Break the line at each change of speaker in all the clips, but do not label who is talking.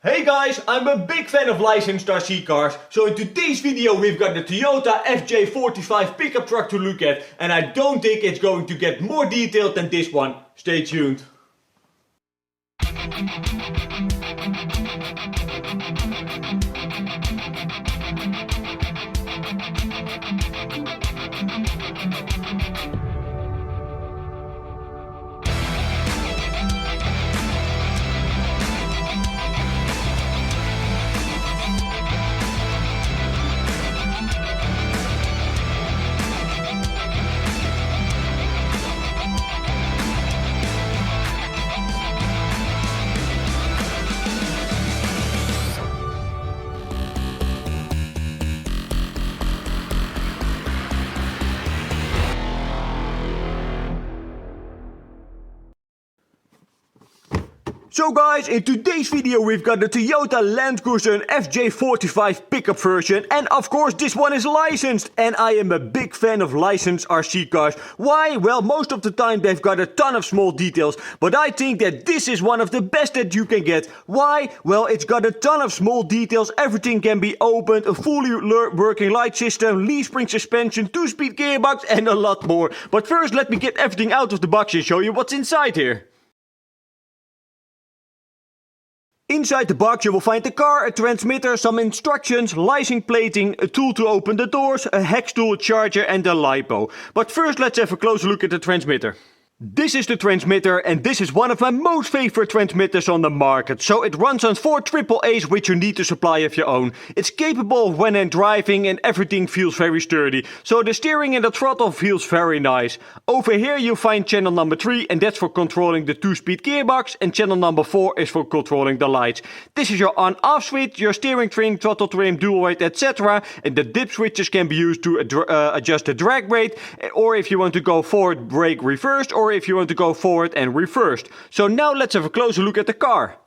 Hey guys, I'm a big fan of licensed RC cars, so in today's video we've got the Toyota FJ45 pickup truck to look at, and I don't think it's going to get more detailed than this one. Stay tuned. So guys, in today's video we've got the Toyota Land Cruiser FJ45 pickup version, and of course this one is licensed, and I am a big fan of licensed RC cars. Why? Well, most of the time they've got a ton of small details, but I think that this is one of the best that you can get. Why? Well, it's got a ton of small details, everything can be opened, a fully working light system, leaf spring suspension, 2-speed gearbox and a lot more. But first let me get everything out of the box and show you what's inside here. Inside the box you will find the car, a transmitter, some instructions, license plating, a tool to open the doors, a hex tool, a charger and a LiPo. But first let's have a closer look at the transmitter. This is the transmitter, and this is one of my most favorite transmitters on the market. So it runs on 4 AAAs, which you need to supply of your own. It's capable of when driving and everything feels very sturdy. So the steering and the throttle feels very nice. Over here you find channel number 3, and that's for controlling the 2-speed gearbox, and channel number 4 is for controlling the lights. This is your on-off switch, your steering trim, throttle trim, dual weight, etc. And the dip switches can be used to adjust the drag rate, or if you want to go forward, brake reversed, or if you want to go forward and reversed. So now let's have a closer look at the car.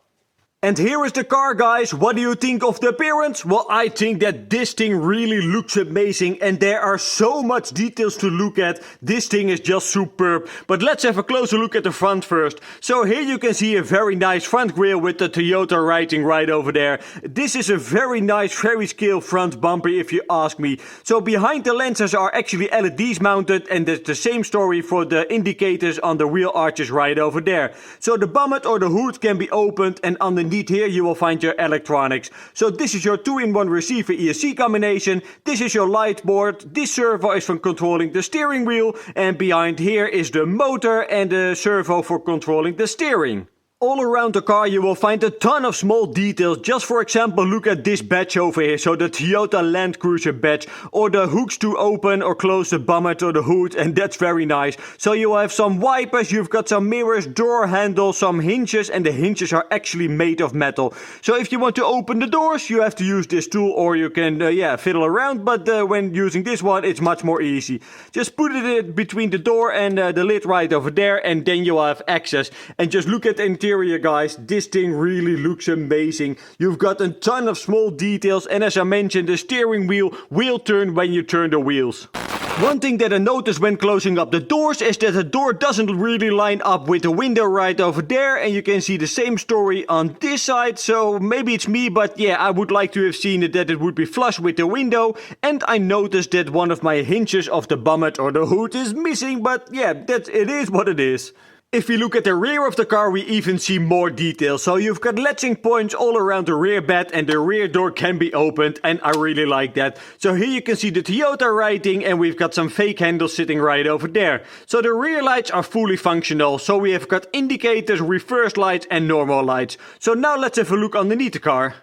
And here is the car, guys. What do you think of the appearance? Well, I think that this thing really looks amazing, and there are so much details to look at. This thing is just superb. But let's have a closer look at the front first. So here you can see a very nice front grille with the Toyota writing right over there. This is a very nice, very scale front bumper if you ask me. So behind the lenses are actually LEDs mounted, and it's the same story for the indicators on the wheel arches right over there. So the bonnet or the hood can be opened, and underneath here you will find your electronics. So this is your 2-in-1 receiver ESC combination, this is your light board, this servo is for controlling the steering wheel, and behind here is the motor and the servo for controlling the steering. All around the car you will find a ton of small details. Just for example, look at this badge over here. So the Toyota Land Cruiser badge, or the hooks to open or close the bonnet or the hood, and that's very nice. So you have some wipers, you've got some mirrors, door handles, some hinges, and the hinges are actually made of metal. So if you want to open the doors, you have to use this tool, or you can fiddle around, but when using this one it's much more easy. Just put it between the door and the lid right over there, and then you have access. And just look at the interior, guys. This thing really looks amazing. You've got a ton of small details, and as I mentioned, the steering wheel will turn when you turn the wheels. One thing that I noticed when closing up the doors is that the door doesn't really line up with the window right over there, and you can see the same story on this side. So maybe it's me, but yeah, I would like to have seen it that it would be flush with the window. And I noticed that one of my hinges of the bonnet or the hood is missing, but yeah, it is what it is. If we look at the rear of the car, we even see more details. So you've got latching points all around the rear bed, and the rear door can be opened, and I really like that. So here you can see the Toyota writing, and we've got some fake handles sitting right over there. So the rear lights are fully functional. So we have got indicators, reverse lights and normal lights. So now let's have a look underneath the car.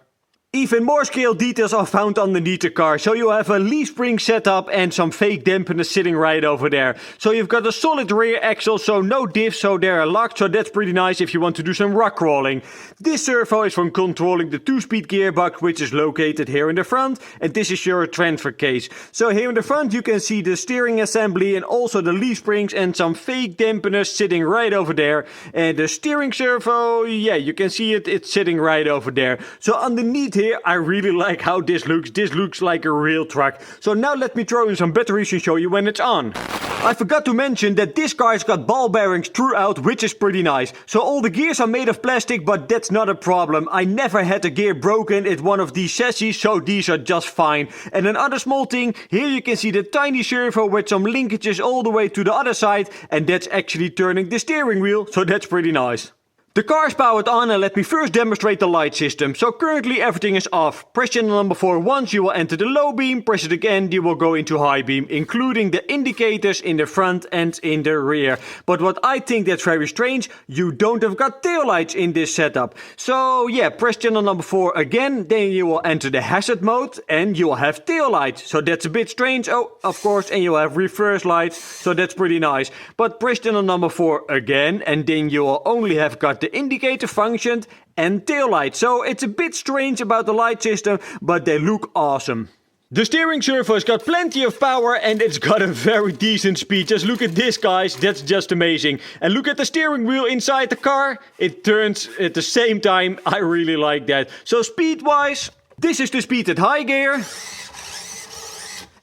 Even more scale details are found underneath the car. So you have a leaf spring setup and some fake dampeners sitting right over there. So you've got a solid rear axle, so no diffs, so they're locked, so that's pretty nice if you want to do some rock crawling. This servo is for controlling the 2-speed gearbox, which is located here in the front, and this is your transfer case. So here in the front you can see the steering assembly and also the leaf springs and some fake dampeners sitting right over there. And the steering servo, yeah, you can see it's sitting right over there. So underneath here here, I really like how this looks. This looks like a real truck. So now let me throw in some batteries and show you when it's on. I forgot to mention that this car's got ball bearings throughout, which is pretty nice. So all the gears are made of plastic, but that's not a problem. I never had a gear broken at one of these chassis, so these are just fine. And another small thing, here you can see the tiny servo with some linkages all the way to the other side, and that's actually turning the steering wheel, so that's pretty nice. The car is powered on, and let me first demonstrate the light system. So currently everything is off. Press channel number 4 once, you will enter the low beam. Press it again, you will go into high beam, including the indicators in the front and in the rear. But what I think that's very strange, you don't have got taillights in this setup. So yeah, press channel number 4 again, then you will enter the hazard mode and you will have taillights. So that's a bit strange. Oh, of course, and you'll have reverse lights, so that's pretty nice. But press channel number 4 again, and then you will only have got the indicator functioned and taillight. So it's a bit strange about the light system, but they look awesome. The steering servo has got plenty of power and it's got a very decent speed. Just look at this, guys, that's just amazing. And look at the steering wheel inside the car. It turns at the same time. I really like that. So speed wise, this is the speed at high gear.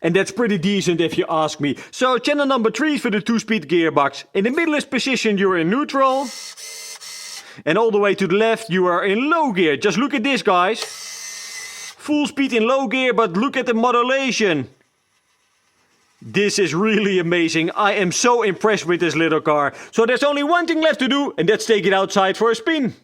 And that's pretty decent if you ask me. So channel number 3 is for the 2-speed gearbox. In the middle is position, you're in neutral. And all the way to the left, you are in low gear. Just look at this, guys. Full speed in low gear, but look at the modulation. This is really amazing. I am so impressed with this little car. So there's only one thing left to do, and that's take it outside for a spin.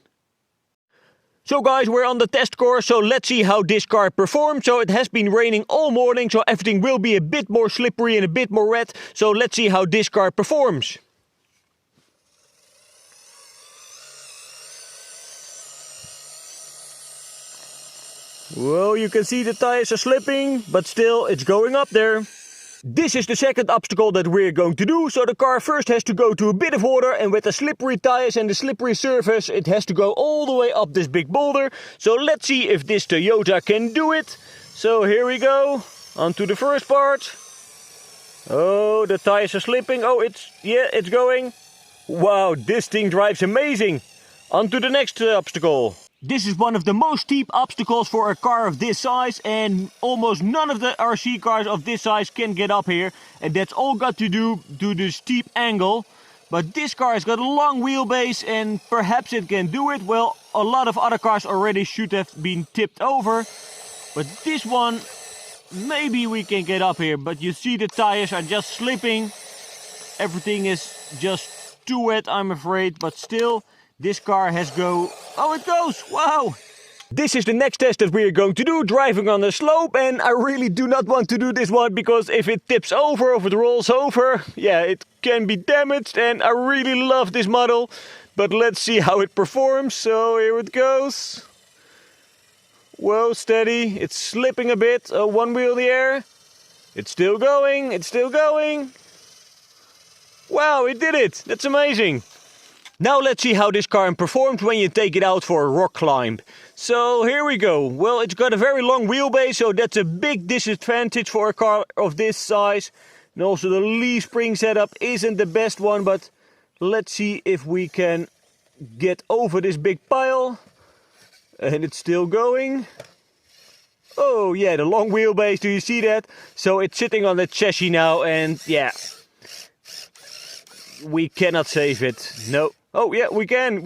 So guys, we're on the test course, so let's see how this car performs. So it has been raining all morning, so everything will be a bit more slippery and a bit more wet. So let's see how this car performs. Well, you can see the tires are slipping, but still it's going up there. This is the second obstacle that we're going to do. So the car first has to go to a bit of water, and with the slippery tires and the slippery surface, it has to go all the way up this big boulder. So let's see if this Toyota can do it. So here we go, onto the first part. Oh, the tires are slipping. Oh, it's going. Wow, this thing drives amazing. Onto the next obstacle. This is one of the most steep obstacles for a car of this size, and almost none of the RC cars of this size can get up here, and that's all got to do to the steep angle. But this car has got a long wheelbase and perhaps it can do it. Well, a lot of other cars already should have been tipped over, but this one, maybe we can get up here. But you see the tires are just slipping. Everything is just too wet, I'm afraid, but still. This car has go... Oh, it goes! Wow! This is the next test that we are going to do, driving on a slope, and I really do not want to do this one because if it tips over, if it rolls over, yeah, it can be damaged, and I really love this model. But let's see how it performs. So here it goes. Whoa, steady. It's slipping a bit. One wheel in the air. It's still going. It's still going. Wow, it did it! That's amazing. Now let's see how this car performs when you take it out for a rock climb. So here we go. Well, it's got a very long wheelbase, so that's a big disadvantage for a car of this size. And also the leaf spring setup isn't the best one, but let's see if we can get over this big pile. And it's still going. Oh yeah, the long wheelbase, do you see that? So it's sitting on the chassis now, and yeah. We cannot save it. No. Oh yeah, we can.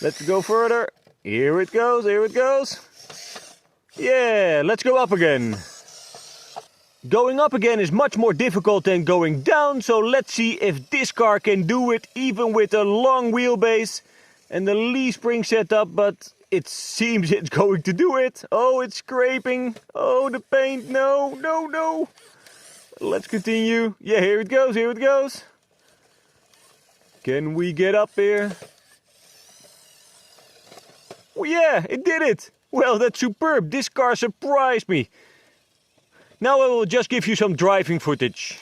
Let's go further. Here it goes, here it goes. Yeah, let's go up again. Going up again is much more difficult than going down, so let's see if this car can do it even with a long wheelbase and the leaf spring setup, but it seems it's going to do it. Oh, it's scraping. Oh, the paint. No, no, no. Let's continue. Yeah, here it goes, here it goes. Can we get up here? Oh yeah, it did it! Well, that's superb. This car surprised me. Now I will just give you some driving footage.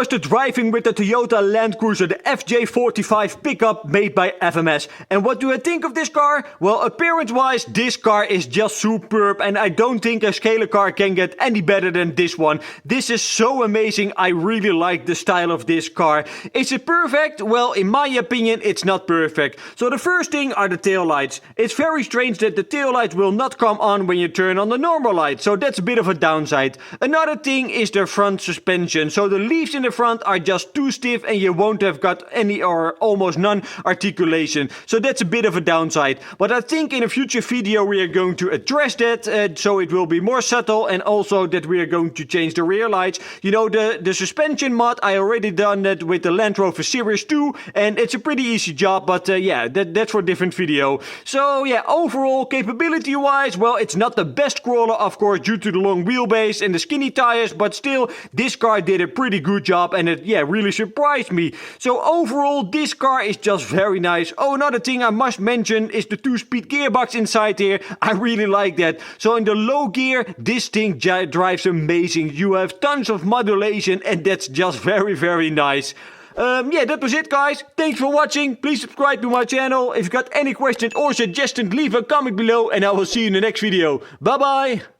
was the driving with the Toyota Land Cruiser, the FJ45 pickup made by FMS. And what do I think of this car? Well, appearance-wise, this car is just superb, and I don't think a scalar car can get any better than this one. This is so amazing. I really like the style of this car. Is it perfect? Well, in my opinion, it's not perfect. So the first thing are the taillights. It's very strange that the taillights will not come on when you turn on the normal light, so that's a bit of a downside. Another thing is the front suspension. So the leaves in the front are just too stiff and you won't have got any or almost none articulation. So that's a bit of a downside. But I think in a future video we are going to address that, so it will be more subtle, and also that we are going to change the rear lights. You know, the suspension mod, I already done that with the Land Rover Series 2, and it's a pretty easy job, but yeah, that's for a different video. So yeah, overall capability wise, well, it's not the best crawler, of course, due to the long wheelbase and the skinny tires, but still, this car did a pretty good job, and it, yeah, really surprised me. So overall, this car is just very nice. Oh, another thing I must mention is the 2-speed gearbox inside here. I really like that. So in the low gear, this thing drives amazing. You have tons of modulation, and that's just very, very nice. Yeah, that was it, guys. Thanks for watching. Please subscribe to my channel. If you got any questions or suggestions, leave a comment below, and I will see you in the next video. Bye bye.